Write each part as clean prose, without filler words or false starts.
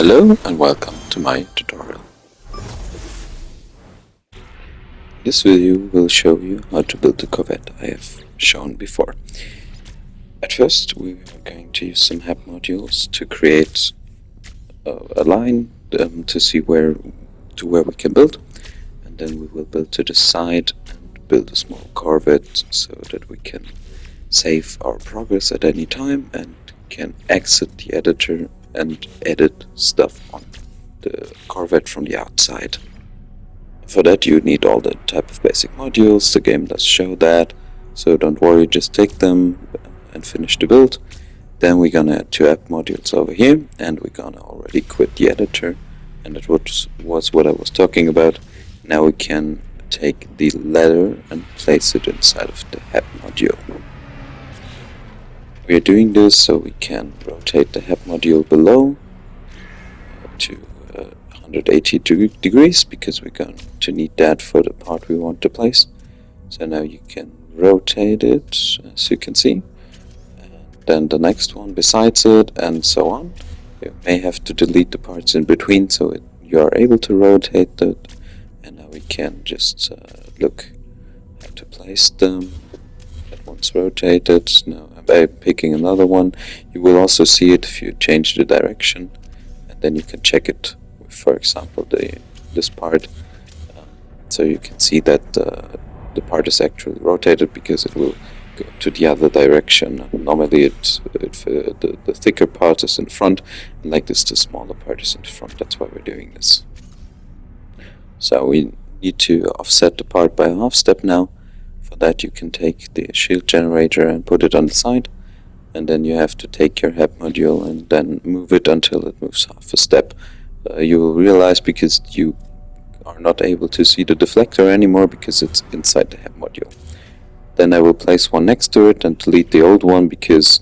Hello and welcome to my tutorial. This video will show you how to build the Corvette I have shown before. At first we are going to use some HAP modules to create a line to see where we can build, and then we will build to the side and build a small Corvette so that we can save our progress at any time and can exit the editor and edit stuff on the Corvette from the outside. For that you need all the type of basic modules. The game does show that, so don't worry, just take them and finish the build. Then we're gonna add two app modules over here, and we're gonna already quit the editor, and that was what I was talking about. Now we can take the ladder and place it inside of the HAP module. We are doing this so we can rotate the HAP module below to 180 degrees, because we're going to need that for the part we want to place. So now you can rotate it, as you can see, and then the next one besides it, and so on. You may have to delete the parts in between so you are able to rotate it. And now we can just look how to place them. That one's rotated. Now by picking another one, you will also see it if you change the direction, and then you can check it with, for example, this part. So you can see that the part is actually rotated because it will go to the other direction. Normally the thicker part is in front, and like this the smaller part is in front. That's why we're doing this. So we need to offset the part by a half step now. For that you can take the shield generator and put it on the side, and then you have to take your HAP module and then move it until it moves half a step. You will realize, because you are not able to see the deflector anymore because it's inside the HAP module. Then I will place one next to it and delete the old one, because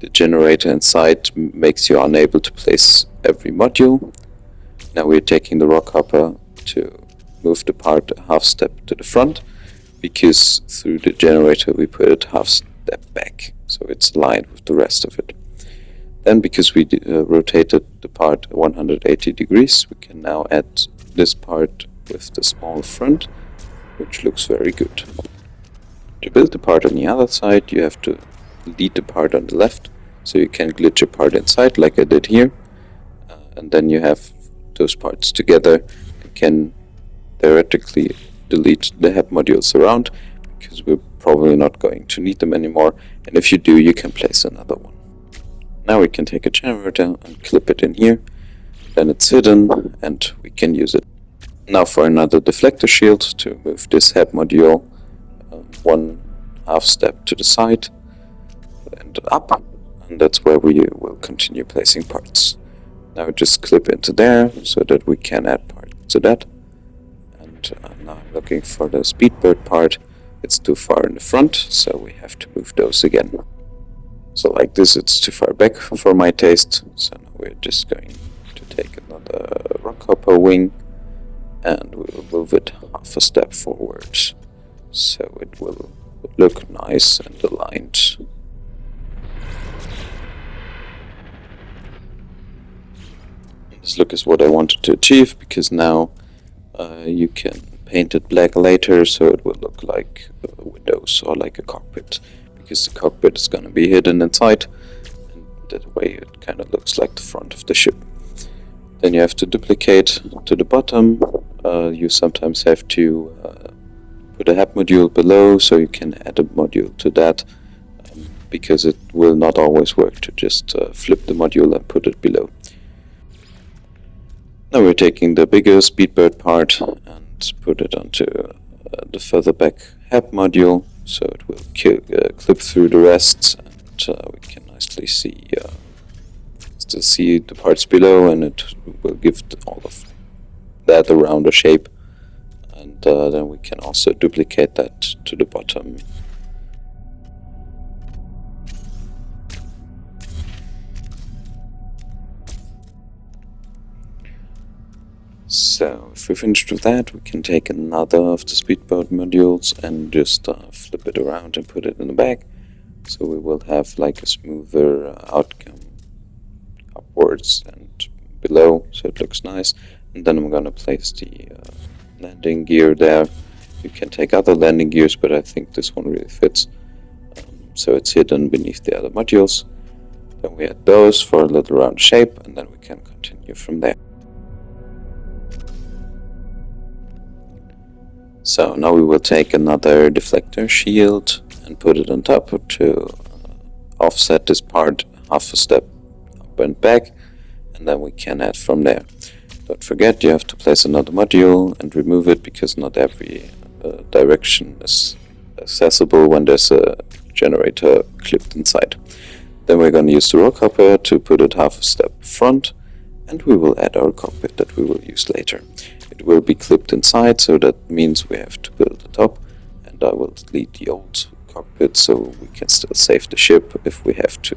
the generator inside makes you unable to place every module. Now we're taking the rock hopper to move the part a half step to the front, because through the generator we put it half step back, so it's aligned with the rest of it. Then, because we rotated the part 180 degrees, we can now add this part with the small front, which looks very good. To build the part on the other side, you have to delete the part on the left, so you can glitch a part inside like I did here, and then you have those parts together and can theoretically delete the HAP modules around, because we're probably not going to need them anymore, and if you do, you can place another one. Now we can take a generator and clip it in here, then it's hidden and we can use it. Now for another deflector shield, to move this HAP module one half step to the side and up, and that's where we will continue placing parts. Now just clip into there so that we can add parts to that. Now I'm looking for the speedbird part. It's too far in the front, so we have to move those again. So like this, it's too far back for my taste, so now we're just going to take another rock hopper wing and we'll move it half a step forward so it will look nice and aligned. This look is what I wanted to achieve, because now you can paint it black later, so it will look like windows or like a cockpit, because the cockpit is going to be hidden inside, and that way it kind of looks like the front of the ship. Then you have to duplicate to the bottom. You sometimes have to put a HAP module below, so you can add a module to that, because it will not always work to just flip the module and put it below. Now we're taking the bigger speedbird part and put it onto the further back HAP module, so it will clip through the rest, and we can nicely still see the parts below, and it will give all of that a rounder shape. And then we can also duplicate that to the bottom. So if we finished with that, we can take another of the speedboat modules and just flip it around and put it in the back, so we will have like a smoother outcome upwards and below, so it looks nice. And then I'm gonna place the landing gear there. You can take other landing gears, but I think this one really fits. So it's hidden beneath the other modules. Then we add those for a little round shape, and then we can continue from there. So now we will take another deflector shield and put it on top to offset this part half a step up and back, and then we can add from there. Don't forget, you have to place another module and remove it, because not every direction is accessible when there's a generator clipped inside. Then we're going to use the roll copper to put it half a step front, and we will add our cockpit that we will use later. It will be clipped inside, so that means we have to build the top, and I will delete the old cockpit so we can still save the ship if we have to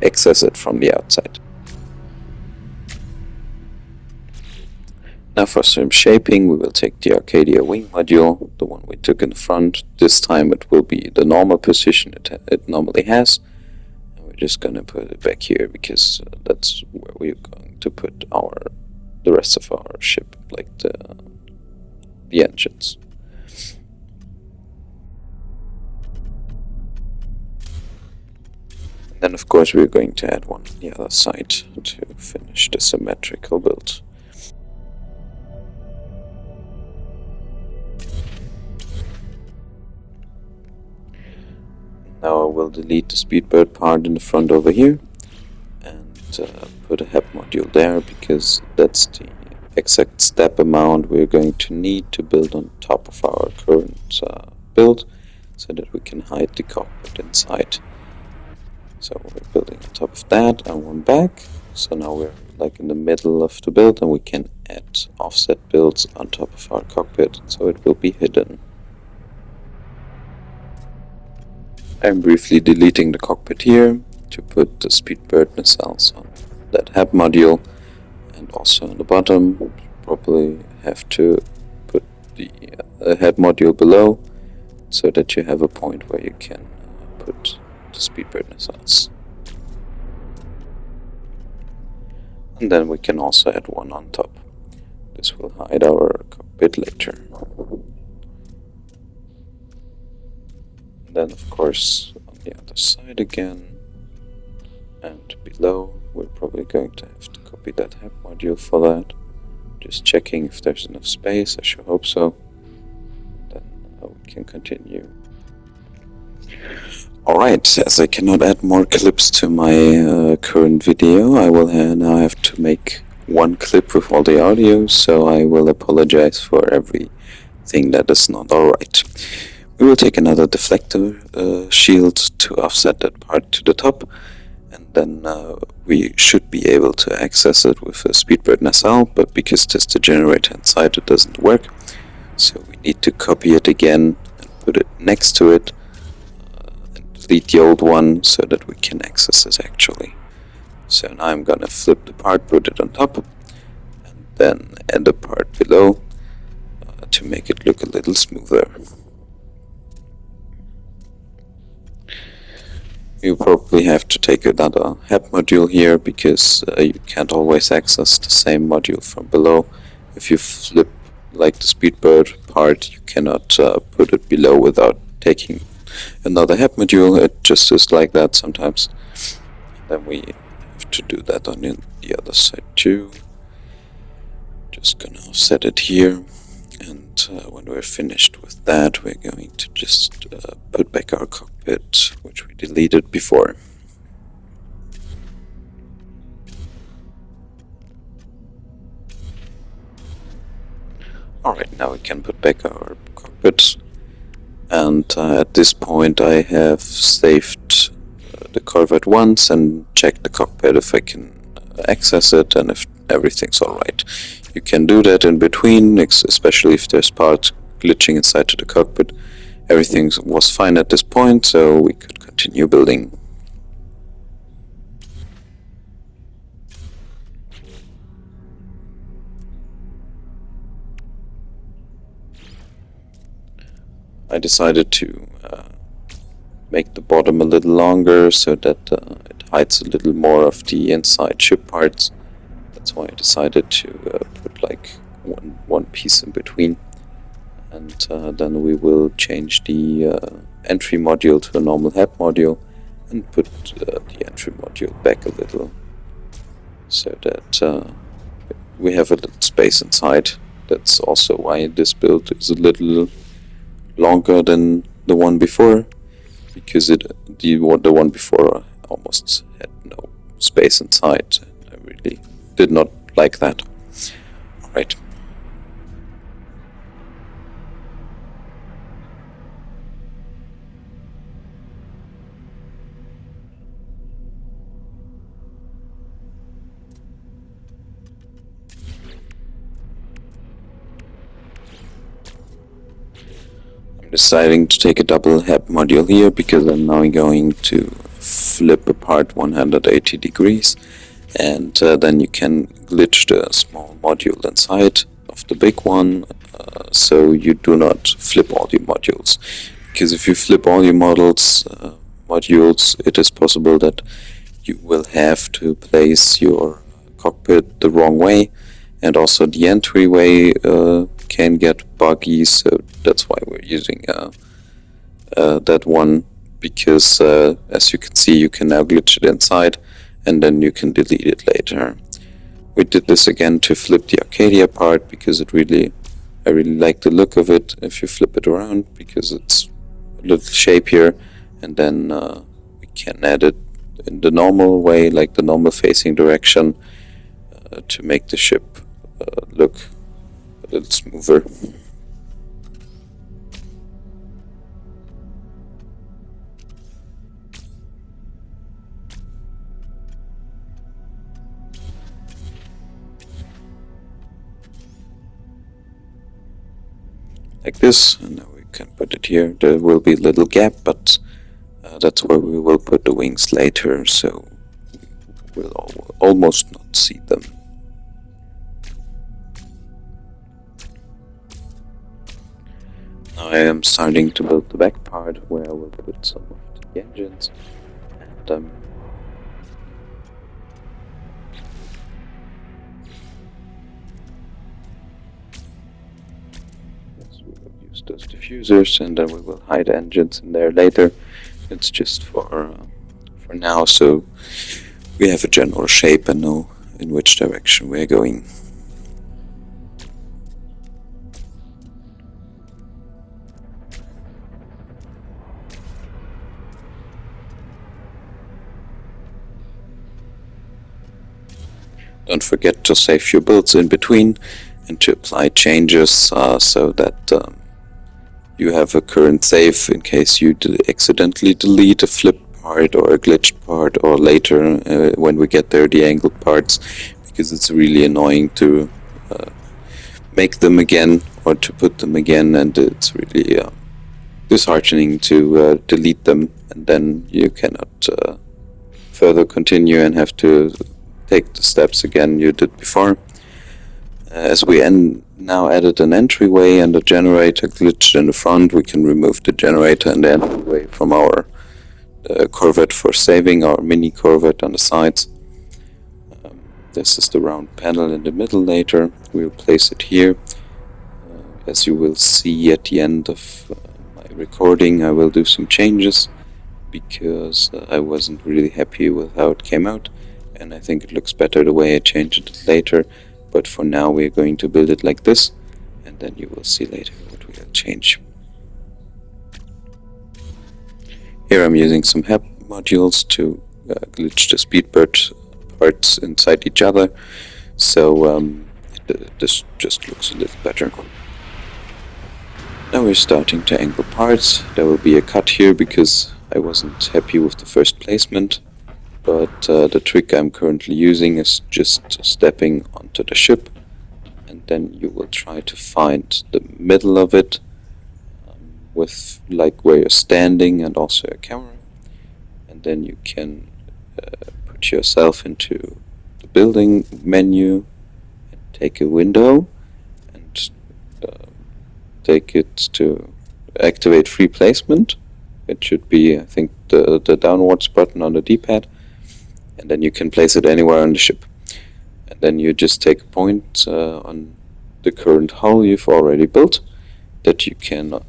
access it from the outside. Now for some shaping, we will take the Arcadia wing module, the one we took in the front. This time it will be the normal position it normally has. And we're just gonna put it back here, because that's where we're going to put the rest of our ship, like the engines. And then of course we're going to add one on the other side to finish the symmetrical build. Now I will delete the Speedbird part in the front over here and put a HEP module there, because that's the exact step amount we're going to need to build on top of our current build, so that we can hide the cockpit inside. So we're building on top of that and one back. So now we're like in the middle of the build, and we can add offset builds on top of our cockpit, so it will be hidden. I'm briefly deleting the cockpit here to put the Speedbird nacelles on that HEP module, and also on the bottom probably have to put the HEP module below, so that you have a point where you can put the Speedbird nacelles. And then we can also add one on top. This will hide our cockpit later. Then of course on the other side again and below, we're probably going to have to copy that HEP module for that. Just checking if there's enough space. I sure hope so. Then we can continue. Alright, as I cannot add more clips to my current video, I will now have to make one clip with all the audio, so I will apologize for everything that is not alright. We will take another deflector shield to offset that part to the top, and then we should be able to access it with a Speedbird nacelle, but because there's the generator inside, it doesn't work. So we need to copy it again and put it next to it, and delete the old one so that we can access it actually. So now I'm gonna flip the part, put it on top, and then add the part below to make it look a little smoother. You probably have to take another HEP module here, because you can't always access the same module from below. If you flip like the Speedbird part, you cannot put it below without taking another HEP module. It just is like that sometimes. Then we have to do that on the other side too. Just gonna offset it here, and when we're finished with that, we're going to just put back our cockpit, which we deleted before. Alright, now we can put back our cockpit, and at this point I have saved the Corvette once and checked the cockpit if I can access it and if everything's alright. You can do that in between, especially if there's parts glitching inside to the cockpit. Everything was fine at this point, so we could continue building. I decided to make the bottom a little longer so that it hides a little more of the inside ship parts. That's why I decided to put like one piece in between, and then we will change the entry module to a normal HAP module and put the entry module back a little so that we have a little space inside. That's also why this build is a little longer than the one before, because the one before almost had no space inside. I really did not like that. Alright. I'm deciding to take a double HAP module here because I'm now going to flip apart 180 degrees, and then you can glitch the small module inside of the big one, so you do not flip all your modules. Because if you flip all your modules, it is possible that you will have to place your cockpit the wrong way, and also the entryway can get buggy, so that's why we're using that one, because as you can see, you can now glitch it inside and then you can delete it later. We did this again to flip the Arcadia part because I really like the look of it if you flip it around, because it's a little shape here, and then we can add it in the normal way, like the normal facing direction, to make the ship look a little smoother. Like this, and now we can put it here. There will be a little gap, but that's where we will put the wings later, so we'll almost not see them. Now I am starting to build the back part where I will put some of the engines, and we will use those diffusers, and then we will hide engines in there later. It's just for now, so we have a general shape and know in which direction we're going. Don't forget to save your builds in between and to apply changes so that you have a current save in case you accidentally delete a flip part or a glitched part, or later when we get there the angled parts, because it's really annoying to make them again or to put them again, and it's really disheartening to delete them and then you cannot further continue and have to take the steps again you did before. As we now added an entryway and a generator glitched in the front, we can remove the generator and the entryway from our Corvette for saving our mini Corvette on the sides. This is the round panel in the middle later. We'll place it here. As you will see at the end of my recording, I will do some changes because I wasn't really happy with how it came out, and I think it looks better the way I changed it later. But for now we're going to build it like this, and then you will see later what we'll change. Here I'm using some HAP modules to glitch the Speedbird parts inside each other, so this just looks a little better. Now we're starting to angle parts. There will be a cut here because I wasn't happy with the first placement, but the trick I'm currently using is just stepping onto the ship, and then you will try to find the middle of it with like where you're standing and also a camera, and then you can put yourself into the building menu and take a window and take it to activate free placement. It should be, I think, the downwards button on the D-pad, and then you can place it anywhere on the ship. And then you just take a point on the current hull you've already built that you can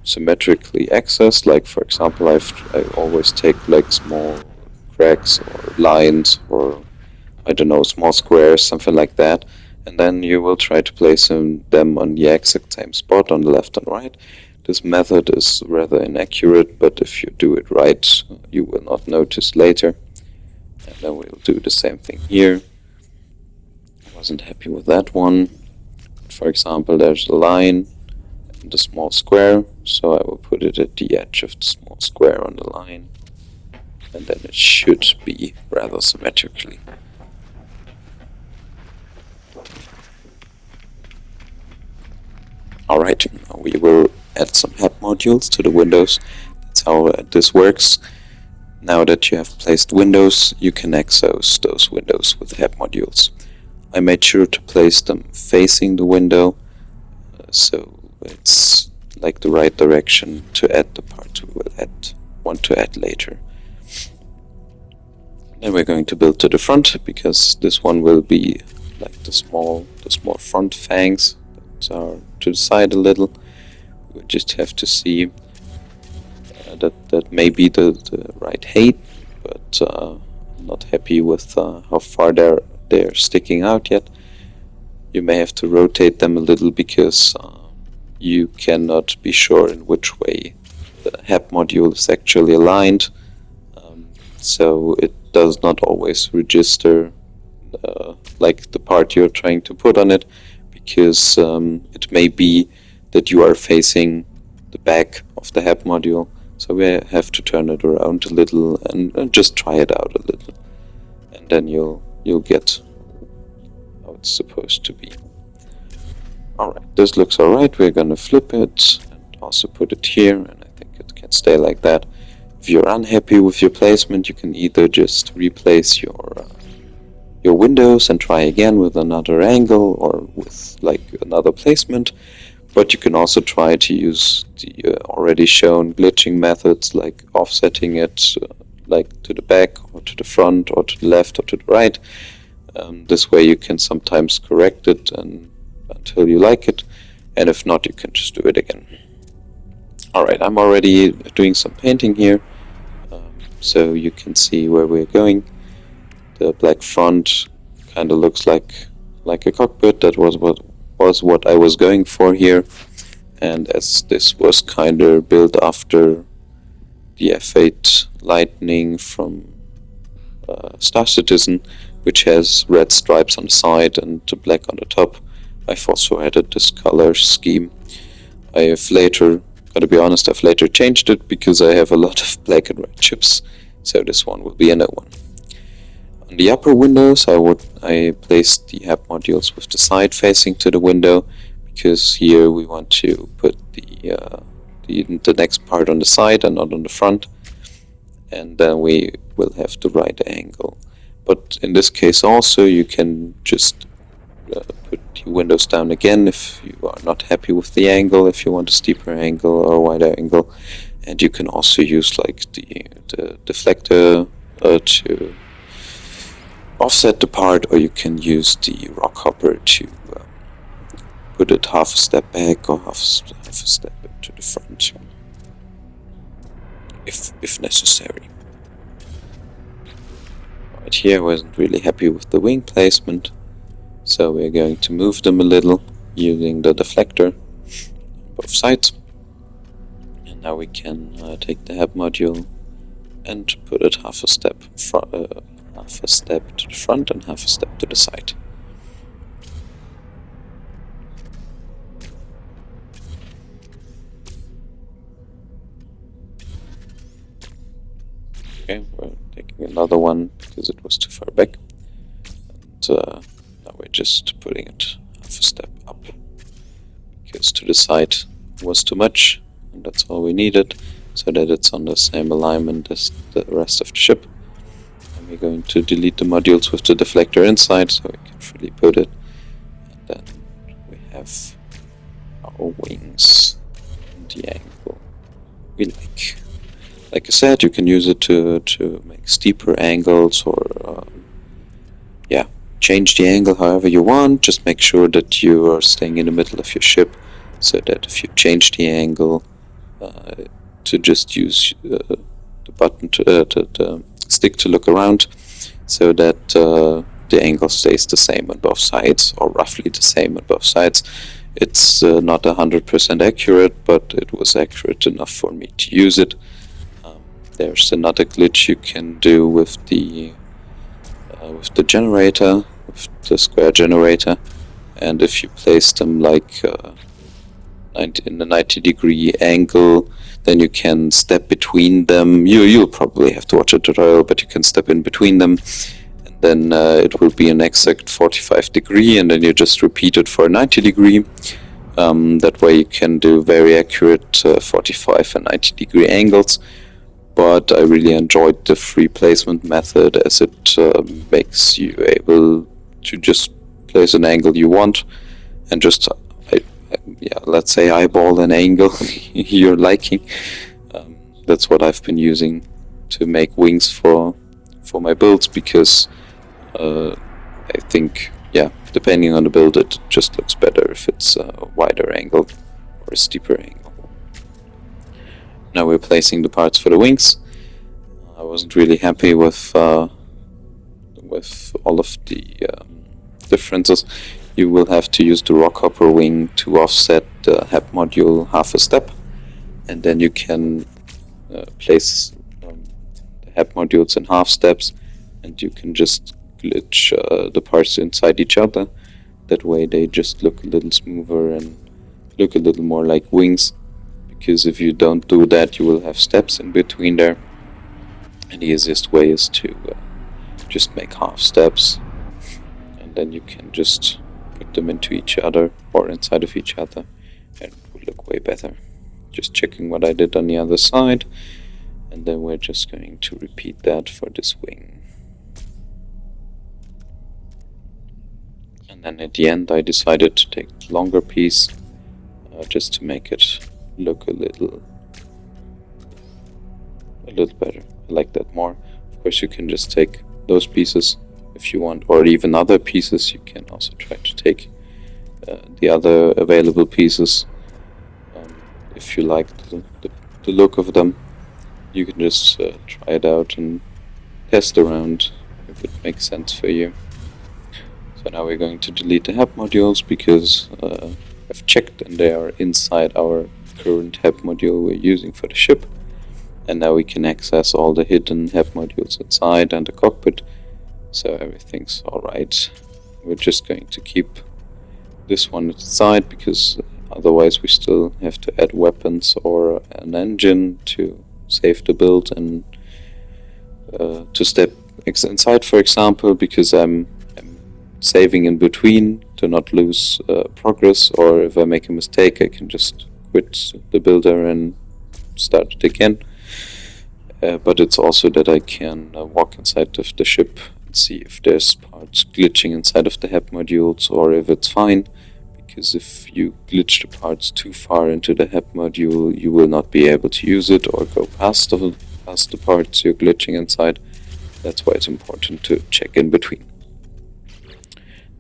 symmetrically access. Like for example, I always take like small cracks or lines or I don't know, small squares, something like that, and then you will try to place them on the exact same spot on the left and right. This method is rather inaccurate, but if you do it right, you will not notice later. And then we'll do the same thing here. I wasn't happy with that one. For example, there's a line and a small square, so I will put it at the edge of the small square on the line, and then it should be rather symmetrically. Alright, now we will add some head modules to the windows. That's how this works. Now that you have placed windows, you can access those windows with head modules. I made sure to place them facing the window, so it's like the right direction to add the part we will want to add later. Then we're going to build to the front, because this one will be like the small front fangs that are to the side a little. We just have to see that may be the right height, but I'm not happy with how far they're sticking out yet. You may have to rotate them a little because you cannot be sure in which way the head module is actually aligned, so it does not always register like the part you're trying to put on it, because it may be that you are facing the back of the head module, so we have to turn it around a little and just try it out a little, and then you'll get how it's supposed to be. Alright, this looks alright. We're gonna flip it and also put it here, and I think it can stay like that. If you're unhappy with your placement, you can either just replace your windows and try again with another angle or with like another placement, but you can also try to use the already shown glitching methods, like offsetting it like to the back or to the front or to the left or to the right. This way you can sometimes correct it until you like it, and if not, you can just do it again. Alright, I'm already doing some painting here, so you can see where we're going. The black front kind of looks like a cockpit. That was what I was going for here, and as this was kind of built after the F8 Lightning from Star Citizen, which has red stripes on the side and black on the top, I've also added this color scheme. Gotta be honest, I've later changed it because I have a lot of black and red chips, so this one will be a no one. On the upper windows, I placed the head modules with the side facing to the window, because here we want to put the next part on the side and not on the front, and then we will have the right angle. But in this case also, you can just put your windows down again if you are not happy with the angle, if you want a steeper angle or a wider angle, and you can also use like the deflector to offset the part, or you can use the rock hopper to put it half a step back or half a step to the front, if necessary. Right here I wasn't really happy with the wing placement, so we're going to move them a little using the deflector on both sides. And now we can take the head module and put it half a step to the front and half a step to the side. Okay, we're taking another one because it was too far back, and now we're just putting it half a step up, because to the side was too much, and that's all we needed, so that it's on the same alignment as the rest of the ship. And we're going to delete the modules with the deflector inside, so we can freely put it, and then we have our wings and the angle we like. Like I said, you can use it to make steeper angles or change the angle however you want. Just make sure that you are staying in the middle of your ship, so that if you change the angle, to just use the button the stick to look around, so that the angle stays the same on both sides, or roughly the same on both sides. It's not 100% accurate, but it was accurate enough for me to use it. There's another glitch you can do with the generator, with the square generator, and if you place them like in a 90-degree angle, then you can step between them. You'll probably have to watch a tutorial, but you can step in between them, and then it will be an exact 45 degree, and then you just repeat it for a 90 degree. That way you can do very accurate 45 and 90 degree angles. But I really enjoyed the free placement method, as it makes you able to just place an angle you want, and just let's say eyeball an angle you're liking. That's what I've been using to make wings for my builds, because I think, depending on the build, it just looks better if it's a wider angle or a steeper angle. Now we're placing the parts for the wings. I wasn't really happy with all of the differences. You will have to use the rockhopper wing to offset the HEP module half a step, and then you can place the HEP modules in half steps, and you can just glitch the parts inside each other. That way they just look a little smoother and look a little more like wings. Because if you don't do that, you will have steps in between there, and the easiest way is to just make half steps, and then you can just put them into each other or inside of each other, and it will look way better. Just checking what I did on the other side, and then we're just going to repeat that for this wing. And then at the end I decided to take the longer piece, just to make it look a little better. I like that more. Of course, you can just take those pieces if you want, or even other pieces. You can also try to take the other available pieces. If you like the look of them, you can just try it out and test around if it makes sense for you. So now we're going to delete the HEP modules, because I've checked and they are inside our current HEP module we're using for the ship, and now we can access all the hidden HEP modules inside and the cockpit, so everything's alright. We're just going to keep this one at the side, because otherwise we still have to add weapons or an engine to save the build and to step inside, for example, because I'm saving in between to not lose progress, or if I make a mistake I can just quit the builder and start it again. But it's also that I can walk inside of the ship and see if there's parts glitching inside of the HEP modules, or if it's fine, because if you glitch the parts too far into the HEP module, you will not be able to use it or go past the parts you're glitching inside. That's why it's important to check in between.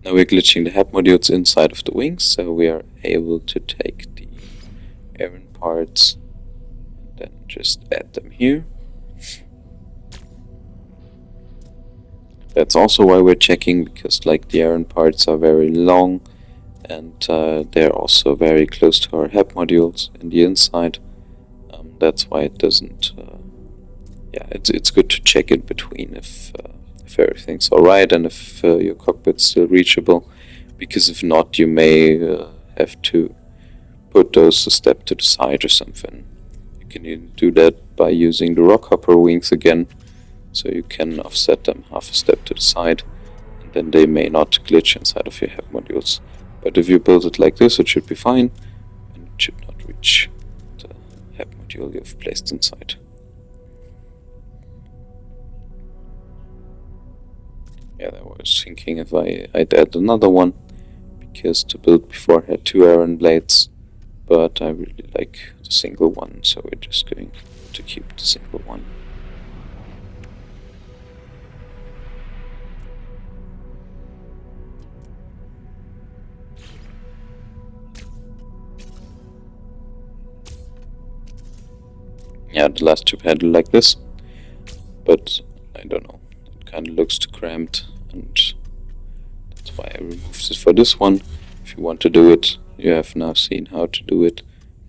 Now we're glitching the HEP modules inside of the wings, so we are able to take the Aaron parts and then just add them here. That's also why we're checking, because like the Aaron parts are very long, and they're also very close to our HEP modules in the inside. That's why it doesn't. It's good to check in between if everything's alright and if your cockpit's still reachable, because if not, you may have to put those a step to the side or something. You can even do that by using the rockhopper wings again, so you can offset them half a step to the side, and then they may not glitch inside of your HEP modules. But if you build it like this, it should be fine, and it should not reach the HEP module you've placed inside. I was thinking if I'd add another one, because the build before had 2 Aaron blades, but I really like the single one, so we're just going to keep the single one. Yeah, the last two had like this, but I don't know, it kind of looks too cramped, and that's why I removed it for this one. If you want to do it, you have now seen how to do it,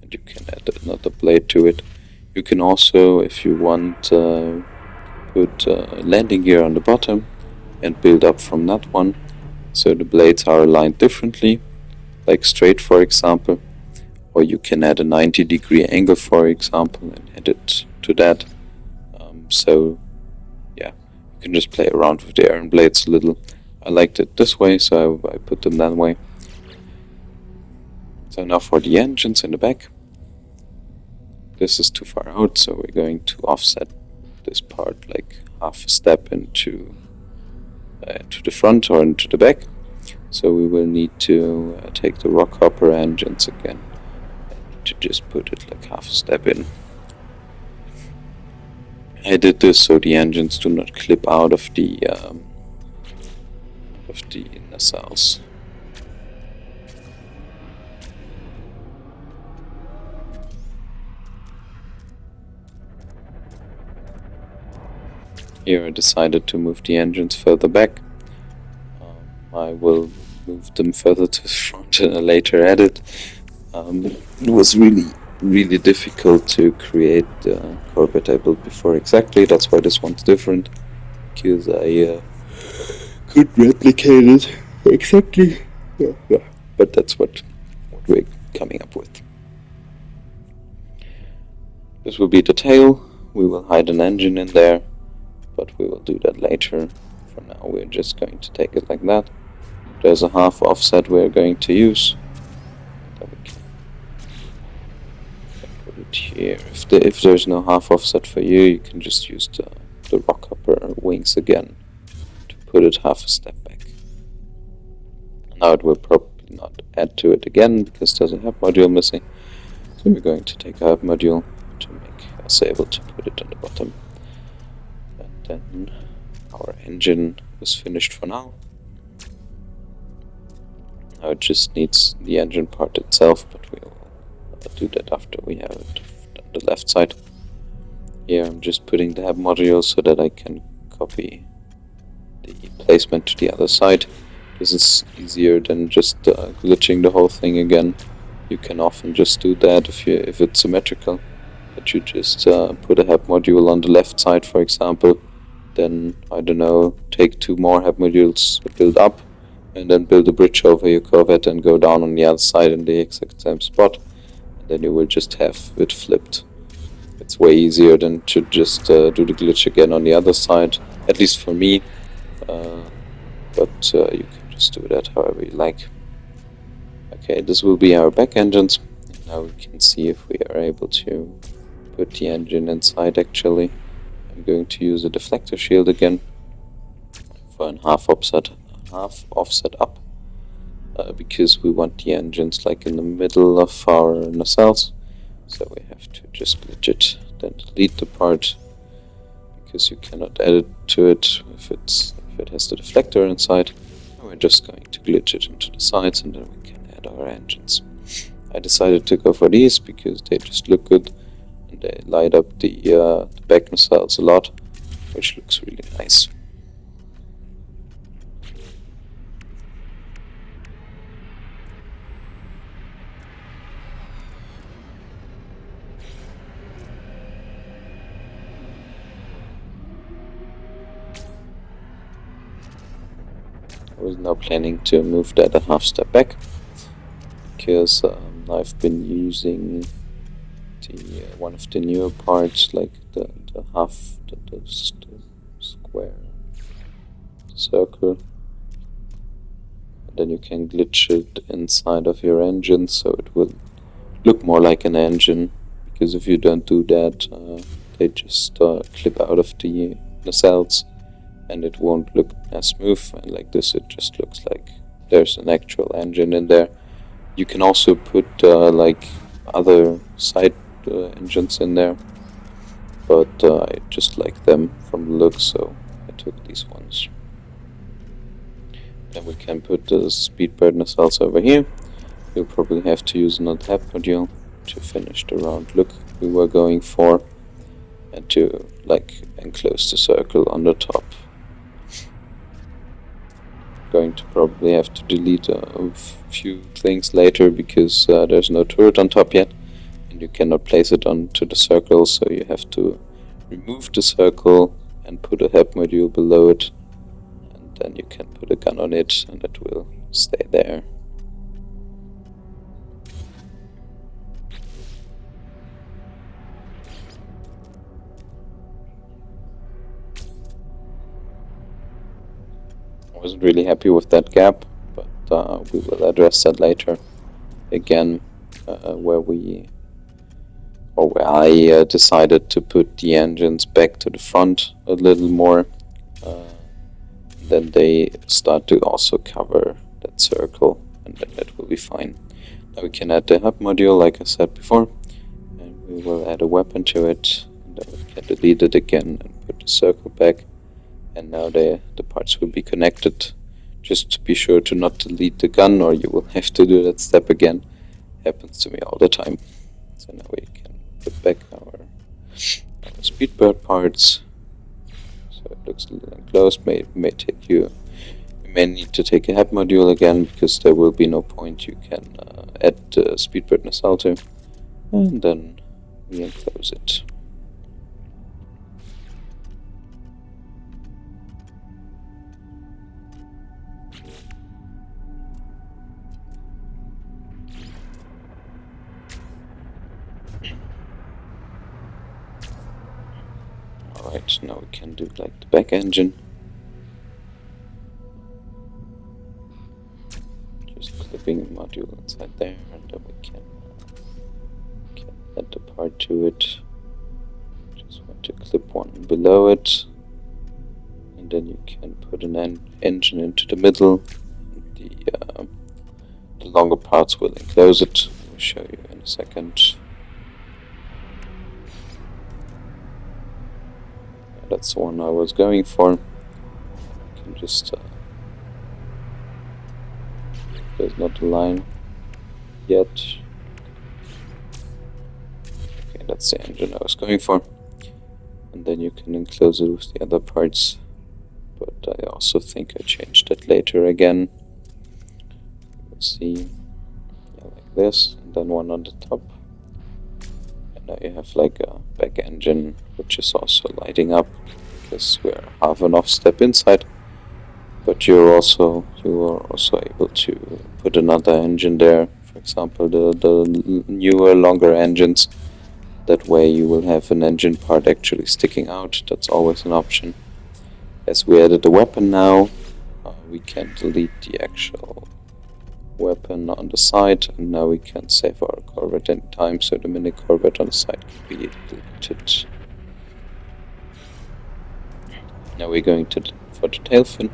and you can add another blade to it. You can also, if you want, put landing gear on the bottom and build up from that one, so the blades are aligned differently, like straight for example, or you can add a 90-degree angle for example and add it to that. So yeah, you can just play around with the iron blades a little. I liked it this way, so I put them that way. So now for the engines in the back. This is too far out, so we're going to offset this part like half a step into to the front or into the back. So we will need to take the rock hopper engines again and to just put it like half a step in. I did this so the engines do not clip out of the nacelles. Here I decided to move the engines further back. I will move them further to the front in a later edit. It was really difficult to create the Corvette I built before exactly. That's why this one's different, because I could replicate it exactly. Yeah. But that's what we're coming up with. This will be the tail. We will hide an engine in there, but we will do that later. For now we're just going to take it like that. There's a half offset we're going to use. Then we can put it here. If there's no half offset for you, you can just use the rock hopper wings again to put it half a step back. Now it will probably not add to it again because there's a hub module missing. So we're going to take a hub module to make us able to put it on the bottom. And then our engine is finished for now. Now it just needs the engine part itself, but we will do that after we have it on the left side. Here I'm just putting the hub module so that I can copy the placement to the other side. This is easier than just glitching the whole thing again. You can often just do that if it's symmetrical. But you just put a hub module on the left side, for example. Then, I don't know, take two more hub modules, build up, and then build a bridge over your Corvette and go down on the other side in the exact same spot. And then you will just have it flipped. It's way easier than to just do the glitch again on the other side, at least for me. But you can just do that however you like. Okay, this will be our back engines. Now we can see if we are able to put the engine inside actually. I'm going to use a deflector shield again for a half offset up, because we want the engines like in the middle of our nacelles. So we have to just glitch it, then delete the part, because you cannot add it to it if it has the deflector inside. And we're just going to glitch it into the sides and then we can add our engines. I decided to go for these because they just look good and they light up the back nacelles a lot, which looks really nice. I was now planning to move that a half step back because I've been using one of the newer parts, like the square, the circle, and then you can glitch it inside of your engine so it will look more like an engine, because if you don't do that they just clip out of the nacelles and it won't look as smooth, and like this it just looks like there's an actual engine in there. You can also put like other side engines in there, but I just like them from the look, so I took these ones. Then we can put the speedbird nacelles over here. We'll probably have to use another hub module to finish the round look we were going for. and to like enclose the circle on the top. Going to probably have to delete a few things later because there's no turret on top yet, and you cannot place it onto the circle, so you have to remove the circle and put a HEP module below it, and then you can put a gun on it and it will stay there. I wasn't really happy with that gap, but we will address that later. Again, where I decided to put the engines back to the front a little more, then they start to also cover that circle, and then that will be fine. Now we can add the hub module, like I said before, and we will add a weapon to it, and then we can delete it again and put the circle back. And now the parts will be connected. Just be sure to not delete the gun, or you will have to do that step again. Happens to me all the time. So now we can put back our speedbird parts. So it looks a little enclosed. You may need to take a HEP module again, because there will be no point. You can add the speedbird nacelle to, and then we enclose it. Alright, now we can do like the back engine. Just clipping a module inside there, and then we can add the part to it. Just want to clip one below it, and then you can put an engine into the middle. The longer parts will enclose it. I'll show you in a second. That's the one I was going for. You can just there's not a line yet. Okay, that's the engine I was going for. And then you can enclose it with the other parts. But I also think I changed that later again. Let's see. Yeah, like this, and then one on the top. And now you have like a back engine, which is also lighting up, because we're half an off step inside. But you are also able to put another engine there. For example, the newer, longer engines. That way you will have an engine part actually sticking out. That's always an option. As we added a weapon now, we can delete the actual weapon on the side, and now we can save our Corvette anytime, so the mini Corvette on the side can be deleted. Now we're going for the tail fin,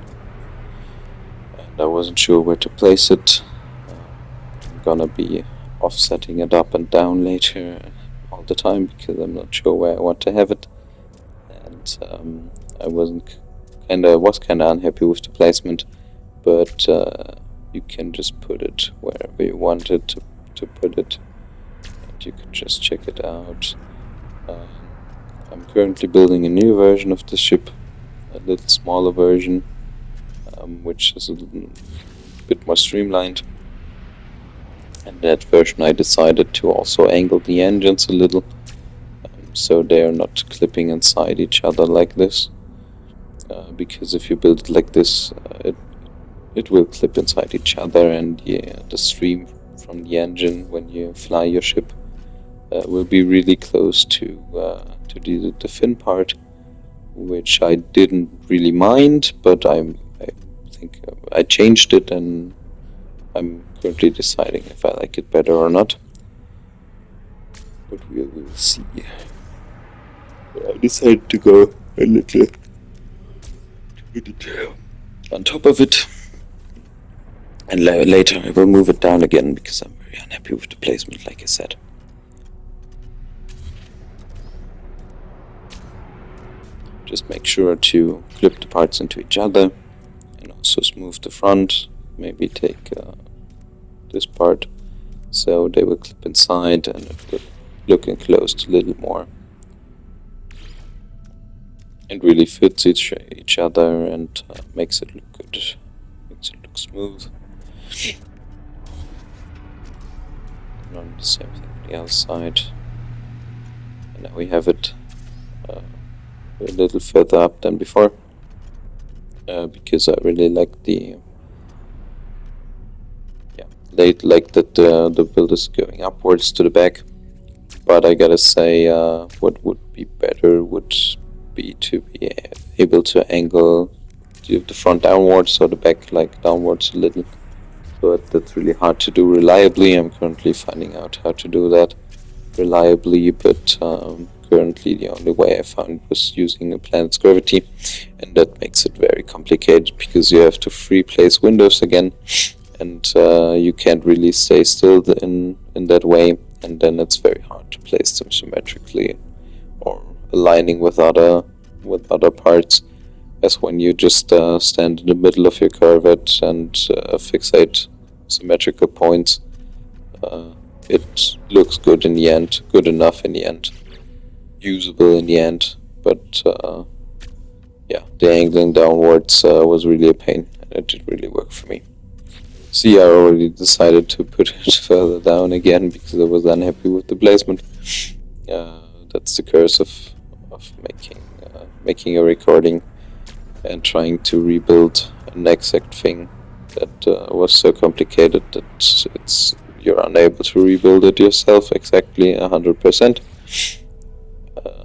and I wasn't sure where to place it. I'm gonna be offsetting it up and down later all the time, because I'm not sure where I want to have it, and I was kinda unhappy with the placement, but you can just put it wherever you wanted to put it, and you can just check it out. I'm currently building a new version of the ship, a little smaller version, which is a bit more streamlined. And that version I decided to also angle the engines a little, so they are not clipping inside each other like this. Because if you build it like this, it will clip inside each other, and the stream from the engine when you fly your ship will be really close to the fin part, which I didn't really mind, but I think I changed it, and I'm currently deciding if I like it better or not. But we will see. I decided to go a little on top of it, and later I will move it down again, because I'm very unhappy with the placement, like I said. Just make sure to clip the parts into each other, and also smooth the front. Maybe take this part, so they will clip inside and it will look enclosed a little more. It really fits each other and makes it look good, makes it look smooth. And on the same thing on the other side. And now we have it a little further up than before, because I really like the that the build is going upwards to the back. But I gotta say, what would be better would be to be able to angle the front downwards or the back like downwards a little. But that's really hard to do reliably. I'm currently finding out how to do that reliably, but currently the only way I found was using a planet's gravity, and that makes it very complicated because you have to free place windows again, and you can't really stay still in that way, and then it's very hard to place them symmetrically or aligning with other parts, as when you just stand in the middle of your Corvette and fixate symmetrical points. It looks good in the end, good enough in the end, usable in the end, but yeah, the angling downwards was really a pain, and it didn't really work for me. See, I already decided to put it further down again because I was unhappy with the placement. That's the curse of making a recording and trying to rebuild an exact thing that was so complicated that you're unable to rebuild it yourself exactly 100%,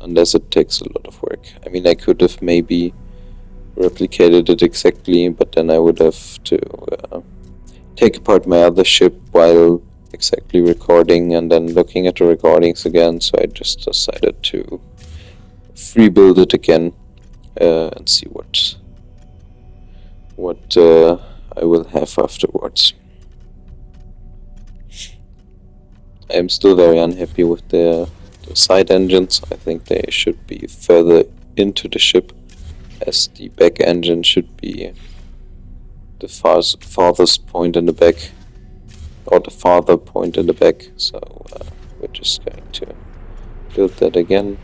unless it takes a lot of work. I mean, I could have maybe replicated it exactly, but then I would have to take apart my other ship while exactly recording and then looking at the recordings again, so I just decided to rebuild it again and see what I will have afterwards. I am still very unhappy with the side engines. I think they should be further into the ship, as the back engine should be the farthest point in the back, or the farther point in the back, so we're just going to build that again.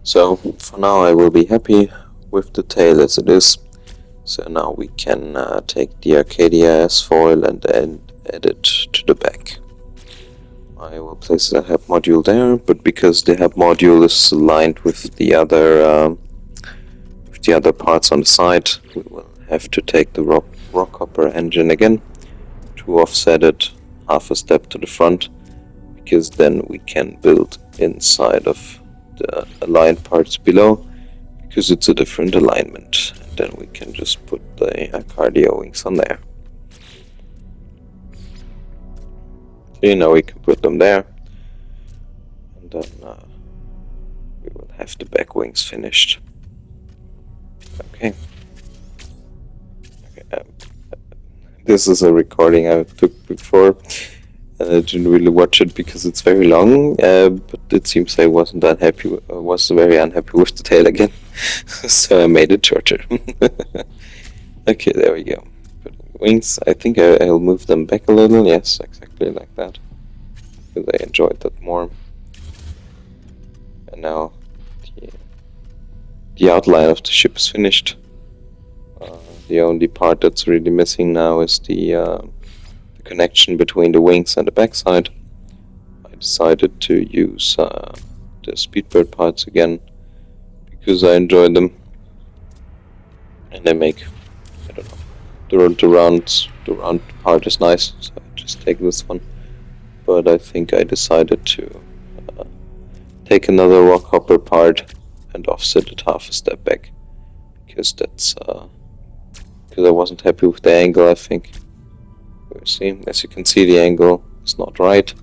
So for now I will be happy with the tail as it is. So now we can take the Arcadia as foil and add it to the back. I will place the hub module there, but because the hub module is aligned with the other parts on the side, we will have to take the rockhopper engine again to offset it half a step to the front, because then we can build inside of the aligned parts below, because it's a different alignment, and then we can just put the cardio wings on there. So now we can put them there, and then we will have the back wings finished. Okay. This is a recording I took before. I didn't really watch it because it's very long, but it seems I was very unhappy with the tail again, so I made it shorter. Okay, there we go. Putting wings, I think I'll move them back a little, yes, exactly like that, because I enjoyed that more. And now the outline of the ship is finished. The only part that's really missing now is the connection between the wings and the backside. I decided to use the Speedbird parts again because I enjoy them, and they make, I don't know, the round part is nice, so I just take this one. But I think I decided to take another rockhopper part and offset it half a step back, because I wasn't happy with the angle. I think, as you can see, the angle is not right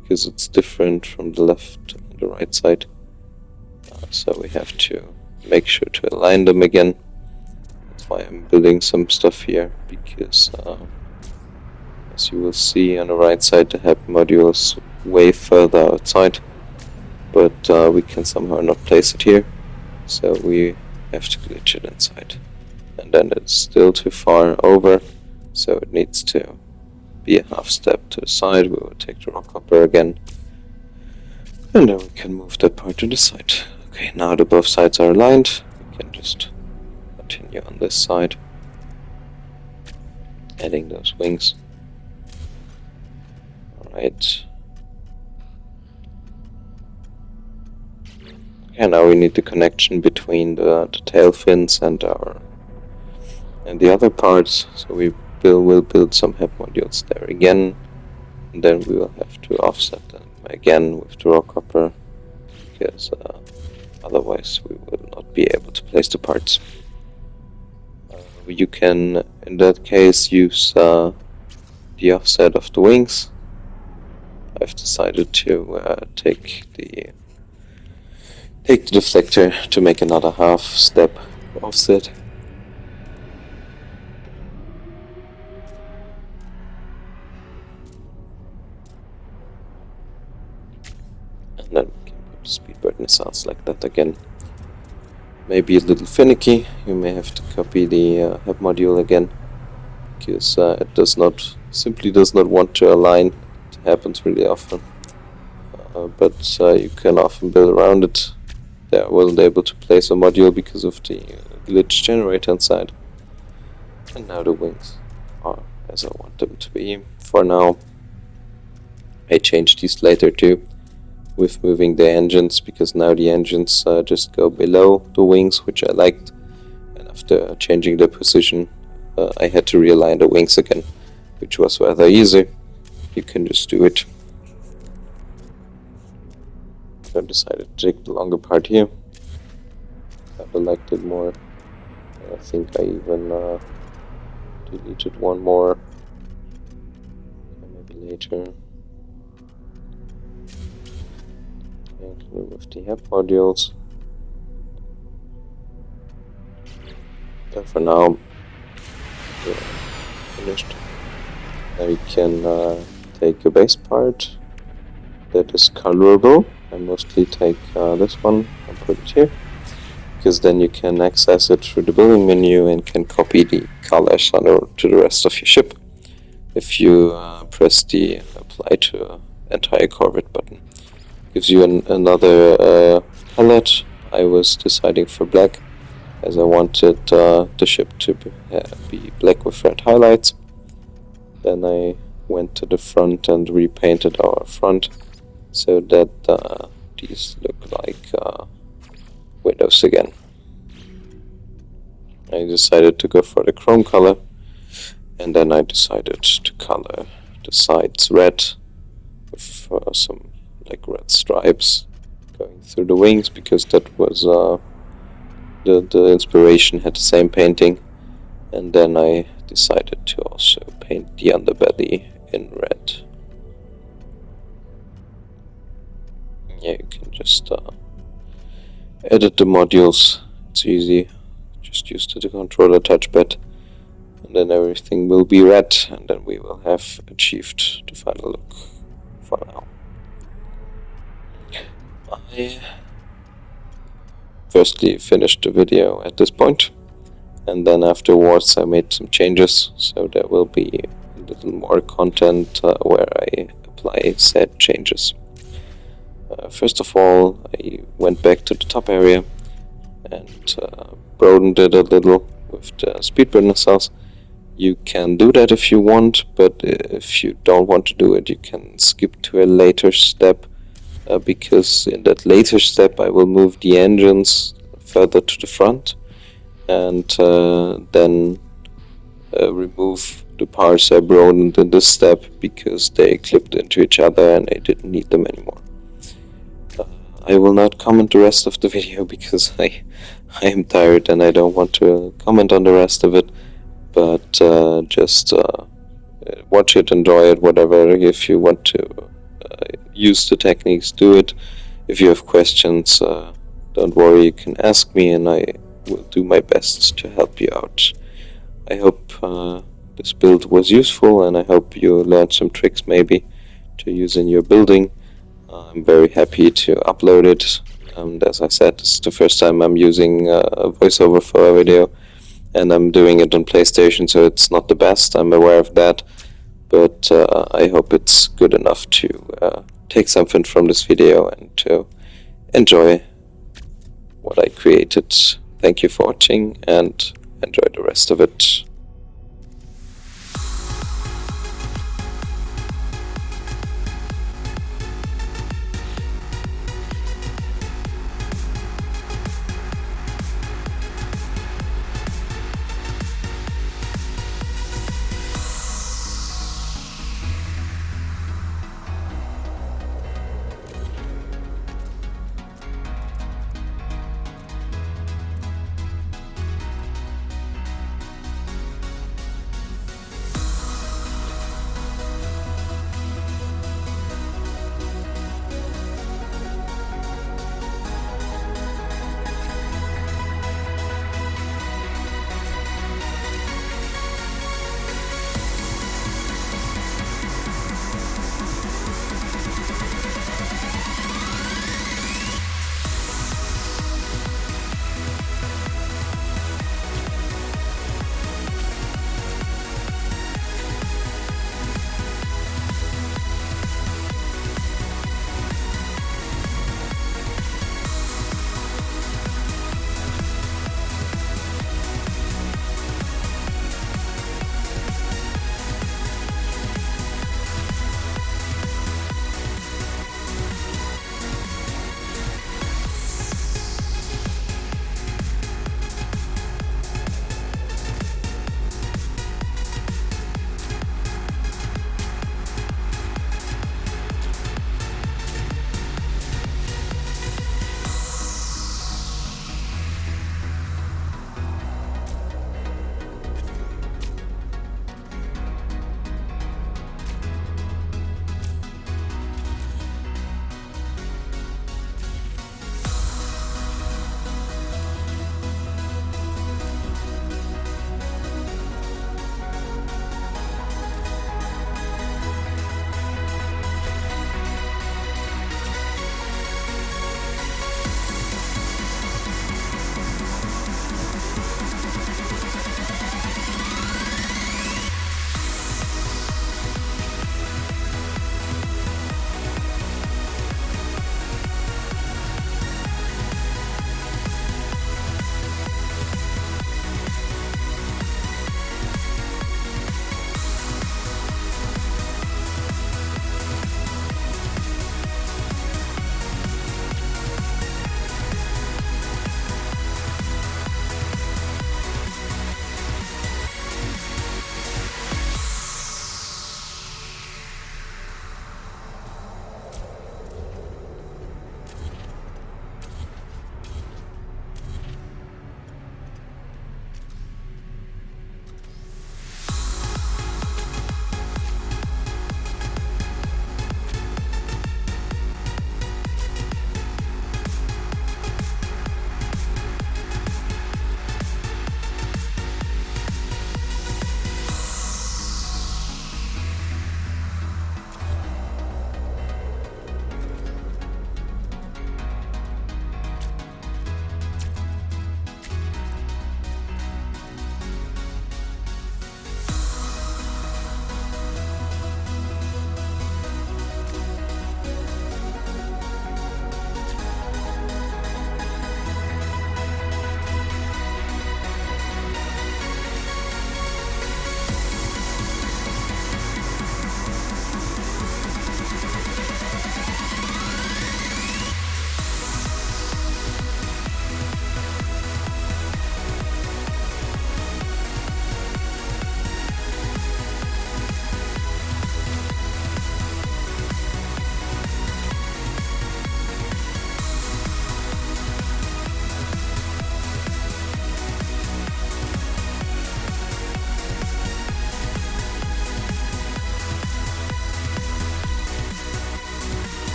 because it's different from the left and the right side, so we have to make sure to align them again. That's why I'm building some stuff here, because As you will see on the right side, the HEP module is way further outside, but we can somehow not place it here, so we have to glitch it inside. And then it's still too far over, so it needs to be a half step to the side. We will take the rock hopper again, and then we can move that part to the side. Okay, now that both sides are aligned, we can just continue on this side, adding those wings. Alright. Okay, now we need the connection between the tail fins and the other parts, so we will build some HEP modules there again, and then we will have to offset them again with the rock hopper, because otherwise we will not be able to place the parts. You can, in that case, use the offset of the wings. I've decided to take the deflector to make another half step offset. And then we can put speedbird missiles like that again. Maybe a little finicky, you may have to copy the HEP module again, because it simply does not want to align. It happens really often, but you can often build around it. There I wasn't able to place a module because of the glitch generator inside, and now the wings are as I want them to be for now. I changed these later too, with moving the engines, because now the engines just go below the wings, which I liked, and after changing the position I had to realign the wings again, which was rather easy. You can just do it. I decided to take the longer part here. I liked it more. I think I even deleted one more, maybe later. And remove the HEP modules. And for now, we're finished. Now you can take a base part that is colorable. I mostly take this one and put it here, because then you can access it through the building menu and can copy the colors to the rest of your ship if you press the apply to entire Corvette button. Gives you another palette. I was deciding for black, as I wanted the ship to be black with red highlights. Then I went to the front and repainted our front so that these look like windows again. I decided to go for the chrome color, and then I decided to color the sides red with some like red stripes going through the wings, because that was the inspiration had the same painting. And then I decided to also paint the underbelly in red. Yeah, you can just edit the modules. It's easy. Just use the controller touchpad, and then everything will be red, and then we will have achieved the final look for now. I firstly finished the video at this point, and then afterwards I made some changes, so there will be a little more content where I apply said changes. First of all, I went back to the top area and broadened it a little with the speedbird missiles. You can do that if you want, but if you don't want to do it, you can skip to a later step, because in that later step I will move the engines further to the front, and then remove the parts I broadened in this step, because they clipped into each other and I didn't need them anymore. I will not comment the rest of the video because I am tired and I don't want to comment on the rest of it, but just watch it, enjoy it, whatever. If you want to use the techniques, do it. If you have questions, don't worry, you can ask me and I will do my best to help you out. I hope this build was useful, and I hope you learned some tricks maybe to use in your building. I'm very happy to upload it, and as I said, this is the first time I'm using Voiceover for a video, and I'm doing it on PlayStation, so it's not the best, I'm aware of that, but I hope it's good enough to take something from this video and to enjoy what I created. Thank you for watching, and enjoy the rest of it.